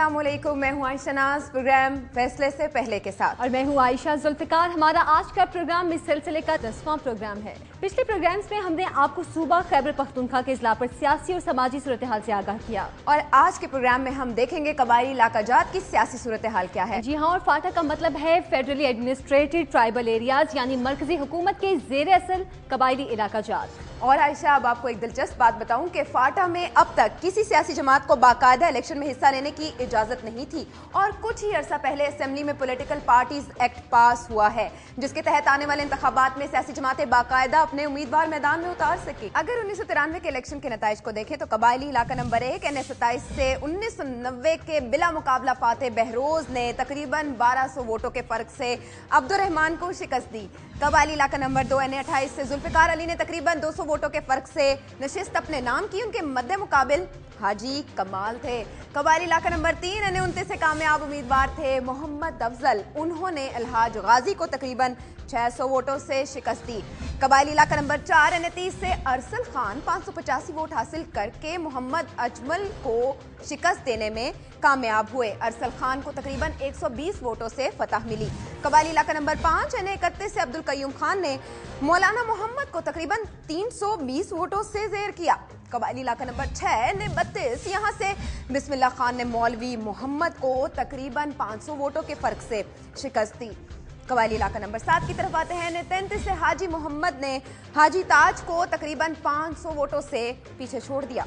अस्सलाम वालेकुम, मैं हूँ आयशा नाज, प्रोग्राम फैसले से पहले के साथ। और मैं हूँ आयशा जुल्फिकार। हमारा आज का प्रोग्राम इस सिलसिले का 10वां प्रोग्राम है। पिछले प्रोग्राम्स में हमने आपको सूबा खैबर पख्तूनख्वा के इजला पर सियासी और समाजी सूरत हाल से आगाह किया, और आज के प्रोग्राम में हम देखेंगे कबायली इलाका जात की सियासी सूरत हाल क्या है। जी हाँ, और फाटा का मतलब है फेडरली एडमिनिस्ट्रेटेड ट्राइबल एरियाज, यानी मरकजी हुकूमत के जेर असल कबायली इलाका जात। और आयशा, अब आपको एक दिलचस्प बात बताऊं कि फाटा में अब तक किसी सियासी जमात को बाकायदा इलेक्शन में हिस्सा लेने की इजाजत नहीं थी, और कुछ ही अरसा पहले असेंबली में पॉलिटिकल पार्टीज एक्ट पास हुआ है, जिसके तहत आने वाले इंतखाबात में सियासी जमातें बाकायदा अपने उम्मीदवार मैदान में उतार सके। अगर 1993 के इलेक्शन के नताइज को देखें तो कबायली इलाका नंबर 1 NA27 से 1990 के बिला मुकाबला फातेह बहरोज ने तकरीबन 1200 वोटों के फर्क से अब्दुर्रहमान को शिकस्त दी। कबायली इलाका नंबर 2 NA28 से जुल्फिकार अली ने तकरीबन 200 वोटों के फर्क से नशिस्त अपने नाम की। उनके मद्दे मुकाबिल हाजी कमाल थे। कबायली इलाका नंबर 3 NA29 से कामयाब उम्मीदवार थे मोहम्मद अफजल। उन्होंने अलहाज गाजी को तकरीबन 600 वोटों से शिकस्त दी। कबायली इलाका नंबर 4 NA30 से अरसल खान 585 वोट हासिल करके मोहम्मद अजमल को शिकस्त देने में कामयाब हुए। अरसल खान को तकरीबन 120 वोटों से फतह मिली। कबायली इलाका नंबर 5 NA31 से अब्दुल कयूम खान ने मौलाना मोहम्मद को तकरीबन 320 वोटों से जेर किया। कबायली इलाका नंबर 6 NA32 यहाँ से बिस्मिल्लाह खान ने मौलवी मोहम्मद को तकरीबन 500 वोटों के फर्क से शिकस्त दी। कबायली इलाका नंबर 7 की तरफ आते हैं। NA33 से हाजी मोहम्मद ने हाजी ताज को तकरीबन 500 वोटों से पीछे छोड़ दिया।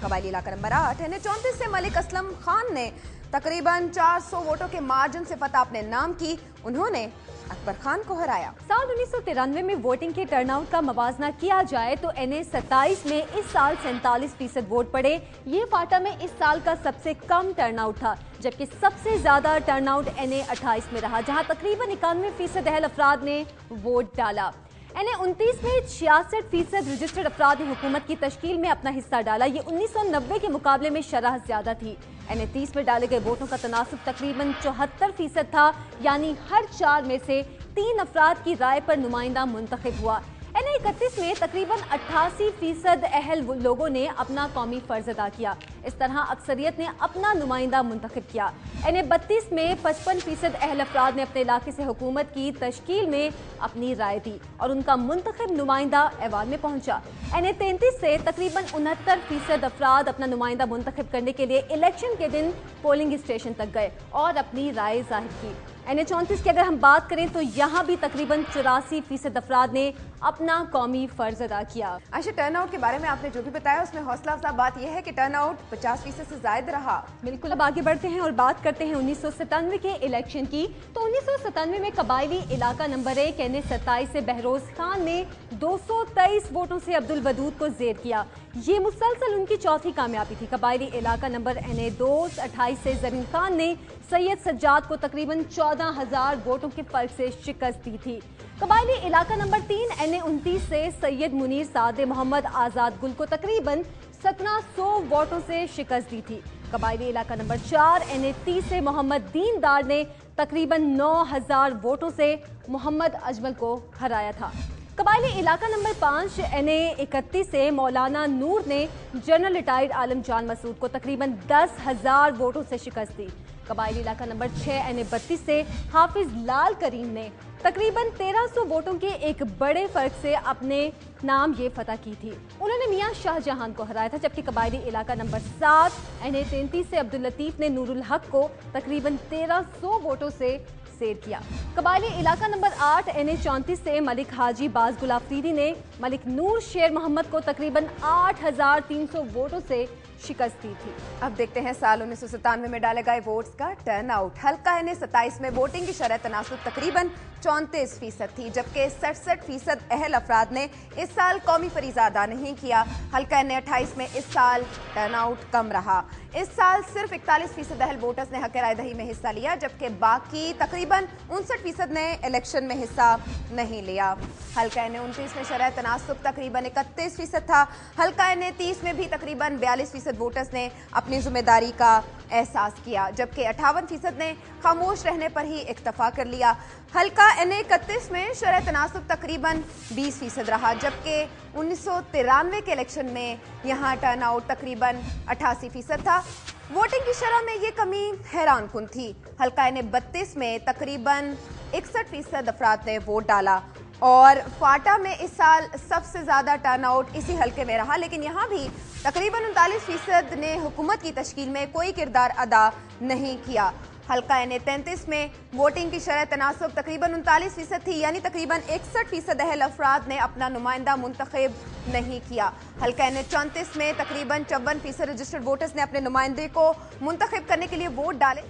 कबायली इलाका नंबर 8 NA34 से मलिक असलम खान ने तकरीबन 400 वोटों के मार्जिन से फतह अपने नाम की। उन्होंने अकबर खान को हराया। साल 1993 में वोटिंग के टर्नआउट का मवाजना किया जाए तो NA27 में इस साल 47% वोट पड़े। ये फाटा में इस साल का सबसे कम टर्नआउट था, जबकि सबसे ज्यादा टर्नआउट NA28 में रहा, जहां तकरीबन 91% अहल अफराद ने वोट डाला। NA29 में 66% रजिस्टर्ड अफराद ने हुकूमत की तश्कील में अपना हिस्सा डाला। ये 1990 के मुकाबले में शरह ज्यादा थी। NA30 में डाले गए वोटों का तनासुब तकरीबन 74% था, यानी हर 4 में से 3 अफराद की राय पर नुमाइंदा मुंतखब हुआ। NA31 में तकरीबन 88% अहल लोगों ने अपना कौमी फर्ज अदा किया। इस तरह अक्सरियत ने अपना नुमाइंदा मुंतखब किया। NA32 में 55% अहल अफराद ने अपने इलाके से हुकूमत की तश्कील में अपनी राय दी और उनका मुंतखब नुमाइंदा ऐवान में पहुंचा। NA33 से तकरीबन 69% अफराद अपना नुमाइंदा मुंतखब करने के लिए इलेक्शन के दिन पोलिंग स्टेशन तक गए और अपनी राय जाहिर की। NA34 की अगर हम बात करें तो यहाँ भी तकरीबन 84% अफराद ने अपना कौमी फर्ज अदा किया। अच्छा, टर्नआउट के बारे में आपने जो भी बताया उसमें हौसला अफजा बात यह है कि टर्नआउट 50% से ज्यादा रहा। बिल्कुल, अब आगे बढ़ते हैं और बात करते हैं 1997 के इलेक्शन की। तो 1997 में कबायली इलाका नंबर 1 NA27 से बहरोज खान ने 223 वोटों से अब्दुल वदूद को जेर किया। ये मुसलसल उनकी चौथी कामयाबी थी। कबायली इलाका नंबर NA28 से जरीन खान ने सैयद सज्जाद को तकरीबन 14,000 वोटों के फर्क से शिकस्त दी थी। कबायली इलाका नंबर 3 NA29 से सैयद मुनीर सादे मोहम्मद आजाद गुल को तकरीबन 1700 वोटों से शिकस्त दी थी। कबायली इलाका नंबर 4 NA30 से मोहम्मद दीनदार ने तकरीबन 9,000 वोटों से मोहम्मद अजमल को हराया था। कबायली इलाका नंबर 5 NA31 से मौलाना नूर ने जनरल रिटायर्ड आलम जान मसूद को तकरीबन 10,000 वोटों से शिकस्त दी। कबायली इलाका नंबर 6 NA32 से हाफिज लाल करीम ने तकरीबन 1300 वोटों के एक बड़े फर्क से अपने नाम ये फतह की थी। उन्होंने मियां शाहजहां को हराया था। जबकि कबायली इलाका नंबर 7 NA33 से अब्दुल लतीफ ने नूरुल हक को तकरीबन 1300 वोटों से सेर किया। कबायली इलाका नंबर 8 NA34 से मलिक हाजी बाज गुल अफरीदी ने मलिक नूर शेर मोहम्मद को तकरीबन 8300 वोटों से शिकस्त दी थी। अब देखते हैं साल 1997 में डाले गए वोट्स का टर्नआउट। हल्का NA27 में वोटिंग की शरह तनासुब तकरीबन 34% थी, जबकि 67% अहल अफराद ने इस साल कौमी फरीज़ा अदा नहीं किया। हल्का NA28 में इस साल टर्नआउट कम रहा। इस साल सिर्फ 41% अहल वोटर्स ने हक राय दही में हिस्सा लिया, जबकि बाकी तकरीबन 59% ने इलेक्शन में हिस्सा नहीं लिया। हल्का NA29 में शरह तनासुब तकरीबन 31% था। हल्का NA30 में भी तकरीबन 42% वोटर्स ने अपनी जिम्मेदारी का एहसास किया, जबकि 58% ने खामोश रहने पर ही इक्तफा कर लिया। हल्का NA31 में शरह तनासुब तकरीबन 20% रहा, जबकि 1993 के इलेक्शन में यहाँ टर्नआउट तकरीबन 88% था। वोटिंग की शरह में ये कमी हैरान कुन थी। हल्का N32 में तकरीबन 61% अफराद ने वोट डाला और फाटा में इस साल सबसे ज्यादा टर्नआउट इसी हल्के में रहा, लेकिन यहाँ भी तकरीबन 39% ने हुकूमत की तश्कील में कोई किरदार अदा नहीं किया। हल्का N33 में वोटिंग की शरह तनासब तकरीबन 39% थी, यानी तकरीबन 61% अहल अफराद ने अपना नुमाइंदा मुंतखब नहीं किया। हल्का N34 में तकरीबन 54% रजिस्टर्ड वोटर्स ने अपने नुमाइंदे को मुंतखब करने के लिए वोट डाले।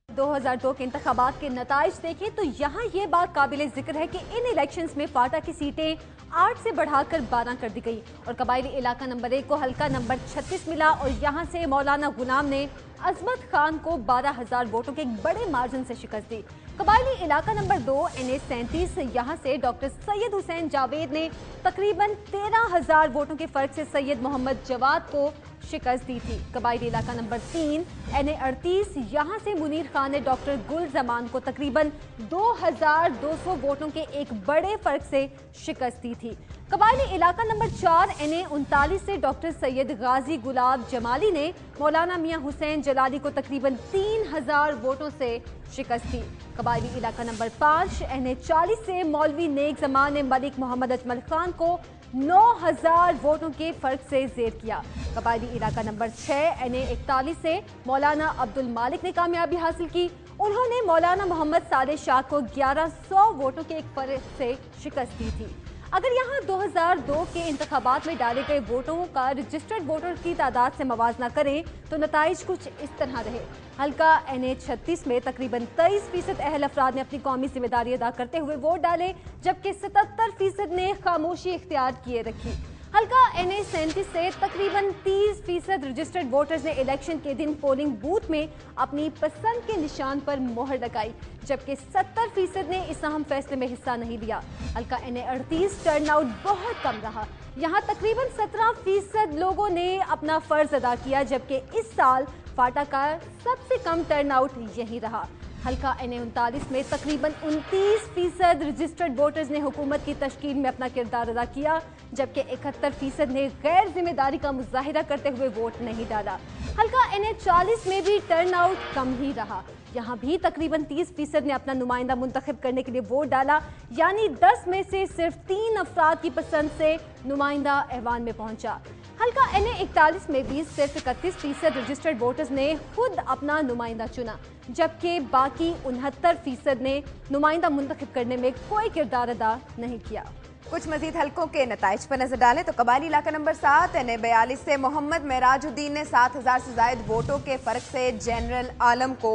दो 2002 के इंतखाबात के नताइज देखें तो यहाँ ये बात काबिल जिक्र है कि इन इलेक्शंस में फाटा की सीटें 8 से बढ़ाकर 12 कर दी गई और कबायली इलाका नंबर 1 को हल्का नंबर 36 मिला और यहाँ से मौलाना गुलाम ने अजमत खान को 12,000 वोटों के एक बड़े मार्जिन से शिकस्त दी। कबायली इलाका नंबर 2 NA37 यहाँ से डॉक्टर सैयद हुसैन जावेद ने तकरीबन 13,000 वोटों के फर्क से सैयद मोहम्मद जवाद को शिकस्त दी थी। कबायली इलाका नंबर 3 NA38 यहाँ से मुनीर खान ने डॉक्टर गुल जमान को तकरीबन 2,200 वोटों के एक बड़े फर्क से शिकस्त दी थी। कबायली इलाका नंबर 4 NA39 से डॉक्टर सैयद गाजी गुलाब जमाली ने मौलाना मियां हुसैन जलाली को तकरीबन 3,000 वोटों से शिकस्त दी। कबायली इलाका नंबर 5 NA40 से मौलवी नेक जमान ने मलिक मोहम्मद अजमल खान को 9,000 वोटों के फर्क से जेर किया। कबायली इलाका नंबर 6 NA41 से मौलाना अब्दुल मालिक ने कामयाबी हासिल की। उन्होंने मौलाना मोहम्मद साले शाह को 1100 वोटों के एक फर्क से शिकस्त दी थी। अगर यहाँ 2002 के इंतखाबात में डाले गए वोटों का रजिस्टर्ड वोटर की तादाद से मवाजना करें तो नताइज कुछ इस तरह रहे। हल्का NA36 में तकरीबन 23% अहल अफराद ने अपनी कौमी जिम्मेदारी अदा करते हुए वोट डाले, जबकि 77% ने खामोशी इख्तियार किए रखी। हल्का NA37 से तकरीबन 30% रजिस्टर्ड वोटर्स ने इलेक्शन के दिन पोलिंग बूथ में अपनी पसंद के निशान पर मोहर लगाई, जबकि 70% ने इस अहम फैसले में हिस्सा नहीं लिया। हल्का NA38 टर्नआउट बहुत कम रहा। यहाँ तकरीबन 17% लोगों ने अपना फर्ज अदा किया, जबकि इस साल फाटा का सबसे कम टर्नआउट यही रहा। हल्का NA39 में तकरीबन 29% रजिस्टर्ड वोटर्स ने हुकूमत की तश्कील में अपना किरदार अदा किया, जबकि 71% ने गैर जिम्मेदारी का मुजाहिरा करते हुए वोट नहीं डाला। हल्का NA40 में भी टर्नआउट कम ही रहा। यहाँ भी तकरीबन 30% ने अपना नुमाइंदा मुंतखब करने के लिए वोट डाला, यानी 10 में से सिर्फ 3 अफराद की पसंद से नुमाइंदा ऐवान में पहुंचा। हल्का NA41 में भी सिर्फ 31% रजिस्टर्ड वोटर्स ने खुद अपना नुमाइंदा चुना, जबकि बाकी 69% ने नुमाइंदा मुंतखब करने में कोई किरदार अदा नहीं किया। कुछ मजीद हल्कों के नताइज पर नजर डालें तो कबायली इलाका नंबर 7 NA42 से मोहम्मद मेराजुद्दीन ने 7,000 से जायद वोटों के फर्क से जनरल आलम को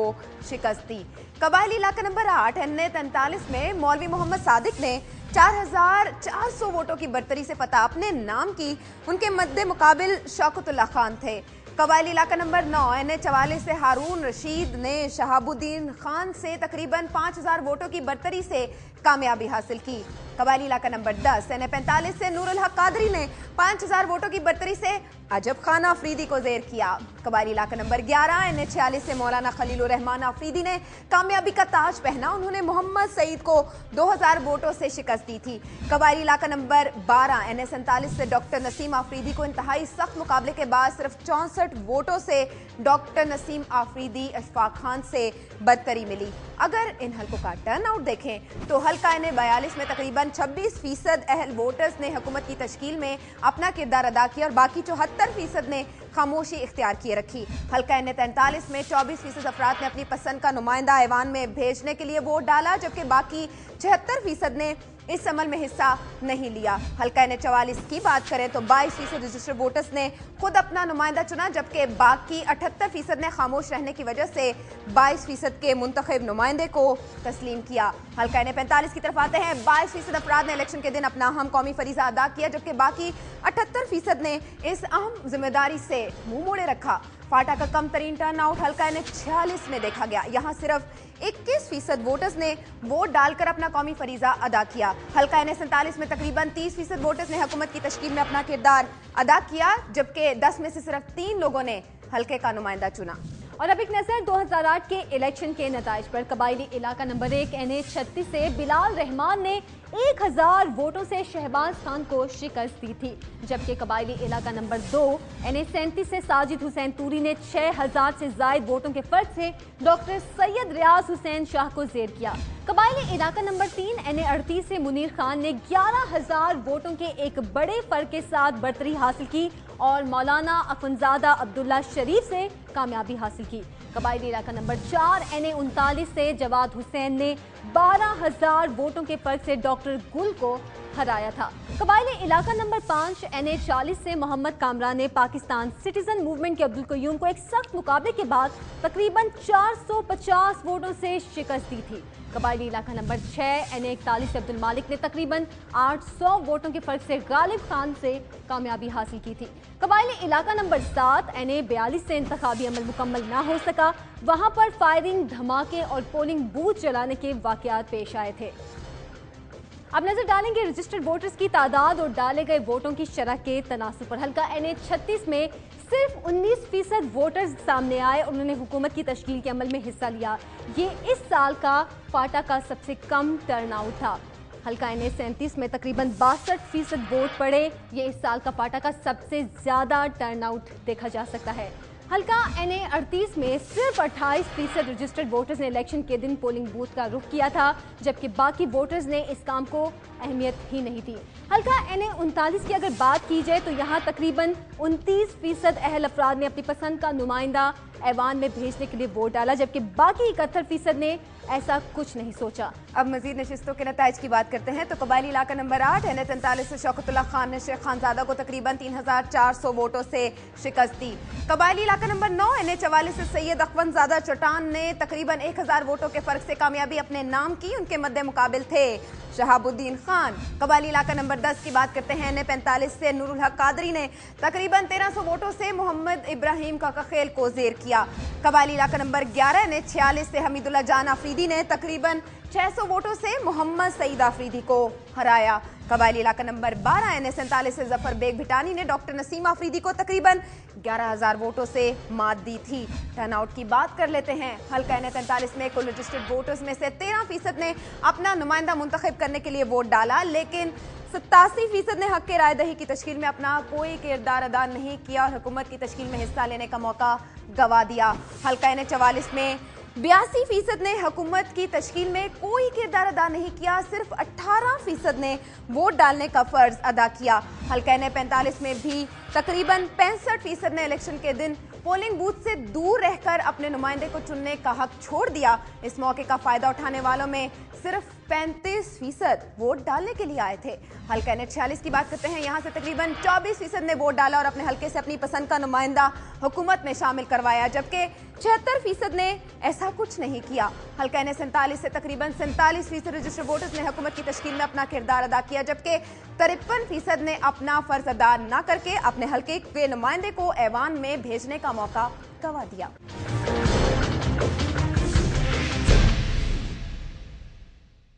शिकस्त दी। कबायली इलाका नंबर 8 NA43 में मौलवी मोहम्मद सादिक ने 4,400 वोटों की बरतरी से फतह अपने नाम की। उनके मद्दे मुकाबिल शौकतुल्लाह खान थे। कबायली इलाका नंबर 9 NA44 से हारून रशीद ने शहाबुद्दीन खान से तकरीबन 5,000 वोटों की बरतरी से कामयाबी हासिल की। कबायली इलाका नंबर 10 NA45 से नूरुल हक कादरी ने 5,000 वोटों की बरतरी से अजब खान आफरीदी को जेर किया। कबायली इलाका नंबर 11 NA46 से मौलाना खलीलुर रहमान आफरीदी ने कामयाबी का ताज पहना। उन्होंने मोहम्मद सईद को 2,000 वोटों से शिकस्त दी थी। कबायली इलाका नंबर 12 NA47 से डॉक्टर नसीम आफरीदी को इंतहाई सख्त मुकाबले के बाद सिर्फ 64 वोटों से डॉक्टर नसीम आफरीदी अशफाक खान से बदतरी मिली। अगर इन हल्कों का टर्नआउट देखें तो हल्का NA42 में तकरीबन 26% अहल वोटर्स ने हुकूमत की तश्कील में अपना किरदार अदा किया और बाकी 74% ने खामोशी इख्तियार किए रखी। हल्का NA43 में 24% अफराद ने अपनी पसंद का नुमाइंदा ऐवान में भेजने के लिए वोट डाला, जबकि बाकी 76% ने इस अमल में हिस्सा नहीं लिया। हल्का NA44 की बात करें तो 22% रजिस्टर्ड वोटर्स ने खुद अपना नुमाइंदा चुना, जबकि बाकी 78% ने खामोश रहने की वजह से 22% के मुंतखब नुमाइंदे को तस्लीम किया। हल्का NA45 की तरफ आते हैं। 22% अफराद ने इलेक्शन के दिन अपना अहम कौमी फरीजा अदा किया, जबकि बाकी 78% ने इस अहम जिम्मेदारी से मुंह मोड़े रखा। फाटा का कम तरीन टर्नआउट हल्का NA46 में देखा गया। यहाँ सिर्फ 21% वोटर्स ने वोट डालकर अपना कौमी फरीजा अदा किया। हल्का NA47 में तकरीबन 30% वोटर्स ने हुकूमत की तश्कील में अपना किरदार अदा किया, जबकि 10 में से सिर्फ 3 लोगों ने हल्के का नुमाइंदा चुना। और अब एक नजर 2008 के इलेक्शन के नताइज पर। कबायली इलाका नंबर 1 NA 36 से बिलाल रहमान ने 1000 वोटों से शहबाज खान को शिकस्त दी थी, जबकि कबायली इलाका नंबर 2 NA 37 से साजिद हुसैन तूरी ने 6000 से जायद वोटों के फर्क से डॉक्टर सैयद रियाज हुसैन शाह को जेर किया। कबायली इलाका नंबर 3 NA 38 से मुनीर खान ने 11000 वोटों के एक बड़े फर्क के साथ बरतरी हासिल की और मौलाना अखुनजादा अब्दुल्ला शरीफ से कामयाबी हासिल की। कबायली इलाका नंबर 4 NA 39 से जवाद हुसैन ने 12000 वोटों के फर्क से डॉक्टर गुल को हराया था। कबायली इलाका नंबर 5 NA 40 से मोहम्मद कामरान ने पाकिस्तान सिटीजन मूवमेंट के अब्दुल कयूम को एक सख्त मुकाबले के बाद तकरीबन 450 वोटों से शिकस्त दी थी। कबायली इलाका नंबर 6 NA 41 से अब्दुल मालिक ने तकरीबन 800 वोटों के फर्क से गालिब खान से कामयाबी हासिल की थी। कबायली इलाका नंबर 7 NA 42 से इंतखाबी अमल मुकम्मल ना हो सका, वहां पर फायरिंग, धमाके और पोलिंग बूथ जलाने के वाकयात पेश आए थे। अब नजर डालेंगे रजिस्टर्ड वोटर्स की तादाद और डाले गए वोटों की शरह के तनासुब पर। हल्का NA 36 में सिर्फ 19% वोटर्स सामने आए और उन्होंने हुकूमत की तश्कील के अमल में हिस्सा लिया। ये इस साल का फाटा का सबसे कम टर्नआउट था। हल्का NA 37 में तकरीबन 62% वोट पड़े। ये इस साल का फाटा का सबसे ज्यादा टर्नआउट देखा जा सकता है। हल्का NA 38 में सिर्फ 28% रजिस्टर्ड वोटर्स ने इलेक्शन के दिन पोलिंग बूथ का रुख किया था, जबकि बाकी वोटर्स ने इस काम को अहमियत ही नहीं दी। हल्का NA 39 की अगर बात की जाए तो यहाँ तकरीबन 29% अहल अफराद ने अपनी पसंद का नुमाइंदा ऐवान में भेजने के लिए वोट डाला, जबकि बाकी 71% ने ऐसा कुछ नहीं सोचा। अब मजीद नशिस्तों के नताइज की बात करते हैं तो कबायली इलाका नंबर 8 NA 43 से शौकतुल्लाह खान ने शेख खानजादा को तकरीबन 3400 वोटों से शिकस्त दी। कबायली इलाका नंबर 9 NA 44 से सैयद अखवंजादा चट्टान ने तकरीबन 1000 वोटों के फर्क से कामयाबी अपने नाम की। उनके मद्दे मुकाबिल थे शहाबुद्दीन खान। कबायली इलाका नंबर 10 की बात करते हैं। NA 45 से नूरुल हक कादरी ने तकरीबन 1300 वोटों से मोहम्मद इब्राहिम काकाखेल को जेर किया। कबायली इलाका नंबर 11 NA 46 से हमीदुल्लाह जान आफरीदी ने तकरीबन 600 वोटों से मोहम्मद सईद आफरीदी को हराया। कबायली इलाका नंबर 12 NA 47 से जफर बेग भिटानी ने डॉक्टर नसीम आफरीदी को तकरीबन 11000 वोटों से मात दी थी। टर्नआउट की बात कर लेते हैं। हल्का NA 43 में कुल रजिस्टर्ड वोटर्स में से 13% ने अपना नुमाइंदा मुंतखब करने के लिए वोट डाला, लेकिन 87% ने हक के राय दही की तश्कील में अपना कोई किरदार अदा नहीं किया और हुकूमत की तश्कील में हिस्सा लेने का मौका गंवा दिया। हल्का NA 44 में 82% ने हुकूमत की तश्कील में कोई किरदार अदा नहीं किया, सिर्फ 18% ने वोट डालने का फर्ज अदा किया। हल्का NA 45 में भी तकरीबन 65% ने इलेक्शन के दिन पोलिंग बूथ से दूर रहकर अपने नुमाइंदे को चुनने का हक छोड़ दिया। इस मौके का फायदा उठाने वालों में सिर्फ 35% वोट डालने के लिए आए थे। हल्का NA 46 की बात करते हैं। यहाँ से तकरीबन 24% ने वोट डाला और अपने हल्के से अपनी पसंद का नुमाइंदा हुकूमत में शामिल करवाया, जबकि 76% ने ऐसा कुछ नहीं किया। हल्का NA 47 से तकरीबन 47% रजिस्टर्ड वोटर्स ने हुकूमत की तश्कील में अपना किरदार अदा किया, जबकि 53% ने अपना फर्ज अदा न करके अपने हल्के के नुमाइंदे को ऐवान में भेजने का मौका गंवा दिया।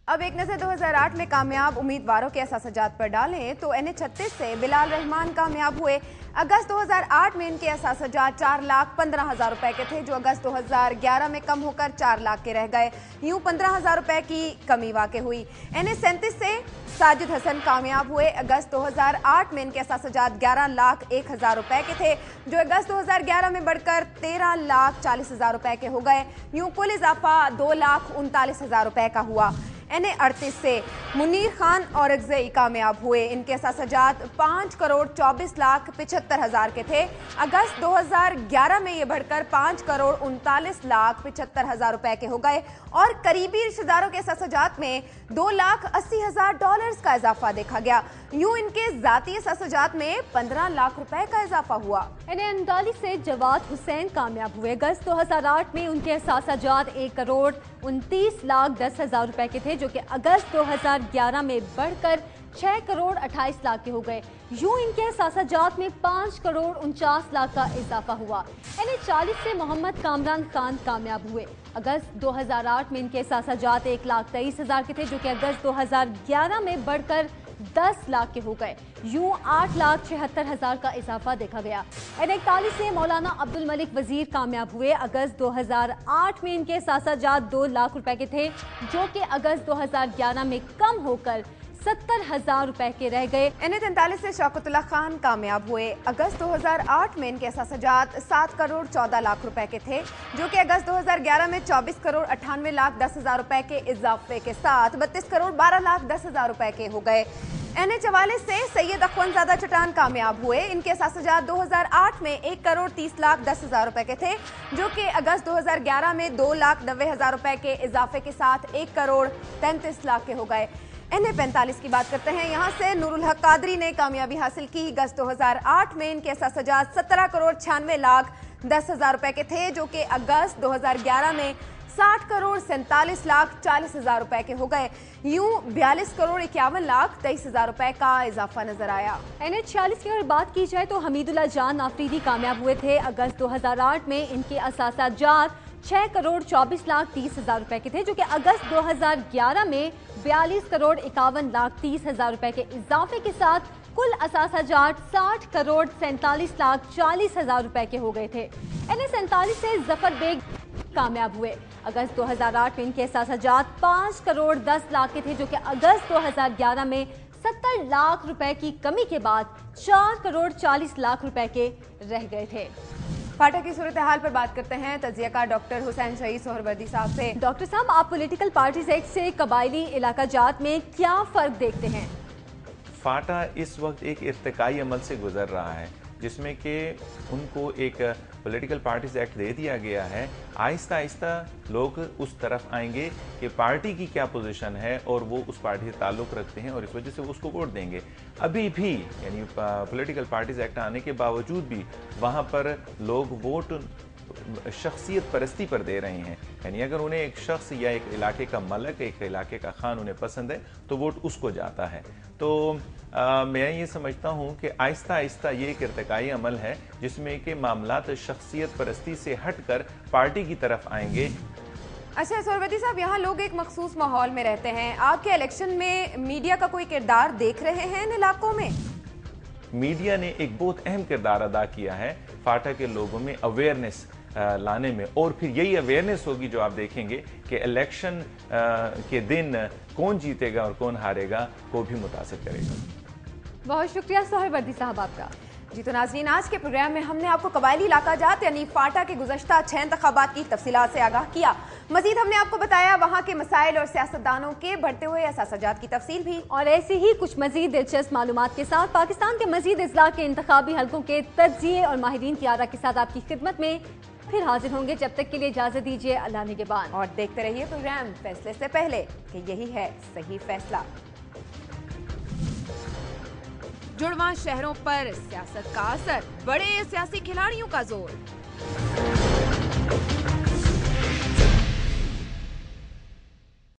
अब एक नजर 2008 में कामयाब उम्मीदवारों के असासजात पर डालें तो NA 36 से बिलाल रहमान कामयाब हुए। अगस्त 2008 में इनके असासजात 4,15,000 रुपए के थे, जो अगस्त 2011 में कम होकर 4 लाख के रह गए। यूं 15,000 रुपए की कमी वाक़ हुई। NA 37 से साजिद हसन कामयाब हुए। अगस्त 2008 में इनके असासजात 11,01,000 रुपए के थे, जो अगस्त 2011 में बढ़कर 13,40,000 रुपए के हो गए। यूं कुल इजाफा 2,39,000 रुपए का हुआ। NA 38 से मुनीर खान और अगज़ई कामयाब हुए। इनके असासजात 5,24,75,000 के थे। अगस्त 2011 में ये बढ़कर 5,39,75,000 रुपए के हो गए और करीबी रिश्तेदारों के असासजात में $2,80,000 का इजाफा देखा गया। यूं इनके जाती असासजात में 15 लाख रुपए का इजाफा हुआ। NA 39 से जवाद हुसैन कामयाब हुए। अगस्त 2008 में उनके असासजात 1,29,10,000 रुपए के थे, जो कि अगस्त 2011 में बढ़कर 6,28,00,000 के हो गए। यूं इनके असासजात में 5,49,00,000 का इजाफा हुआ। NA 40 से मोहम्मद कामरान खान कामयाब हुए। अगस्त 2008 में इनके असासजात 1,23,000 के थे, जो कि अगस्त 2011 में बढ़कर 10 लाख के हो गए। यूं 8,76,000 का इजाफा देखा गया। N41 से मौलाना अब्दुल मलिक वजीर कामयाब हुए। अगस्त 2008 में इनके सासाजात 2 लाख रुपए के थे, जो कि अगस्त 2011 में कम होकर 70,000 रुपए के रह गए। N43 से शौकतुल्लाह खान कामयाब हुए। अगस्त 2008 में इनके असासाजात 7 करोड़ 14 लाख रुपए के थे, जो कि अगस्त 2011 में 24 करोड़ 98 लाख 10,000 रुपए के इजाफे के साथ 32 करोड़ 12 लाख 10,000 रुपए के हो गए। N44 से सैयद अख्वंजादा चट्टान कामयाब हुए। इनके असासाजात 2008 में 1 करोड़ 30 लाख 10,000 रुपए के थे, जो कि अगस्त 2011 में 2,90,000 रुपए के इजाफे के साथ 1 करोड़ 33 लाख के हो गए। N45 की बात करते हैं। यहाँ से नूरुल हक कादरी ने कामयाबी हासिल की। अगस्त 2008 में इनके असासाजात 17 करोड़ 96 लाख 10,000 रुपए के थे, जो कि अगस्त 2011 में 60 करोड़ 47 लाख 40,000 रुपए के हो गए। यूं 42 करोड़ 51 लाख 23,000 रुपए का इजाफा नजर आया। N46 की अगर बात की जाए तो हमीदुल्लाह जान आफरीदी कामयाब हुए थे। अगस्त 2008 में इनके असासाजात 6 करोड़ 24 लाख 30,000 रुपए के थे, जो कि अगस्त 2011 में 42 करोड़ 51 लाख 30,000 रुपए के इजाफे के साथ कुल असासाजात 60 करोड़ 47 लाख 40,000 रुपए के हो गए थे। N47 से जफर बेग कामयाब हुए। अगस्त 2008 में इनके असासाजात 5 करोड़ 10 लाख के थे, जो कि अगस्त 2011 में 70 लाख रुपए की कमी के बाद 4 करोड़ 40 लाख रुपए के रह गए थे। फाटा की सूरत हाल पर बात करते हैं तज्जियाकार डॉक्टर हुसैन शहीद सोहरवर्दी साहब से। डॉक्टर साहब, आप पॉलिटिकल पार्टीज एक्ट से कबायली इलाका जात में क्या फ़र्क देखते हैं? फाटा इस वक्त एक इर्तिकाई अमल से गुजर रहा है, जिसमें कि उनको एक पॉलिटिकल पार्टीज एक्ट दे दिया गया है। आहिस्ता आहिस्ता लोग उस तरफ आएंगे कि पार्टी की क्या पोजीशन है और वो उस पार्टी से ताल्लुक़ रखते हैं और इस वजह से वो उसको वोट देंगे। अभी भी यानी पॉलिटिकल पार्टीज एक्ट आने के बावजूद भी वहाँ पर लोग वोट शख्सियत परस्ती पर दे रहे हैं। यानी अगर उन्हें एक शख्स या एक इलाके का मलक, एक इलाके का खान उन्हें पसंद है तो वोट उसको जाता है। तो मैं ये समझता हूँ कि आहिस्ता आहिस्ता ये एक इर्तिकाई अमल है, जिसमें कि मामलात शख्सियत परस्ती से हटकर पार्टी की तरफ आएंगे। अच्छा सोहरवर्दी साहब, यहाँ लोग एक मखसूस माहौल में रहते हैं। आपके इलेक्शन में मीडिया का कोई किरदार देख रहे हैं इन इलाकों में? मीडिया ने एक बहुत अहम किरदार अदा किया है फाटा के लोगों में अवेयरनेस लाने में, और फिर यही अवेयरनेस होगी जो आप देखेंगे कि इलेक्शन के दिन कौन जीतेगा और कौन हारेगा को भी मुतासिर करेगा। बहुत शुक्रिया सोहरवर्दी साहब आपका। जी तो नाज़रीन, आज के प्रोग्राम में हमने आपको कबायली इलाका जात यानी फाटा के गुज़श्ता 6 इंतखाबात की तफसीलात से आगाह किया। मजीद हमने आपको बताया वहाँ के मसाइल और सियासतदानों के बढ़ते हुए असासाजात की तफसील भी। और ऐसे ही कुछ मजीद दिलचस्प मालूमात के साथ पाकिस्तान के मजीद इजला के इंतखाबी हलकों के तज्जिए और माहिरीन की आरा के साथ आपकी खिदमत में फिर हाजिर होंगे। जब तक के लिए इजाजत दीजिए। अल्लाह निगहबान। और देखते रहिए प्रोग्राम फैसले से पहले, कि यही है सही फैसला। जुड़वां शहरों पर सियासत का असर, बड़े सियासी खिलाड़ियों का जोर।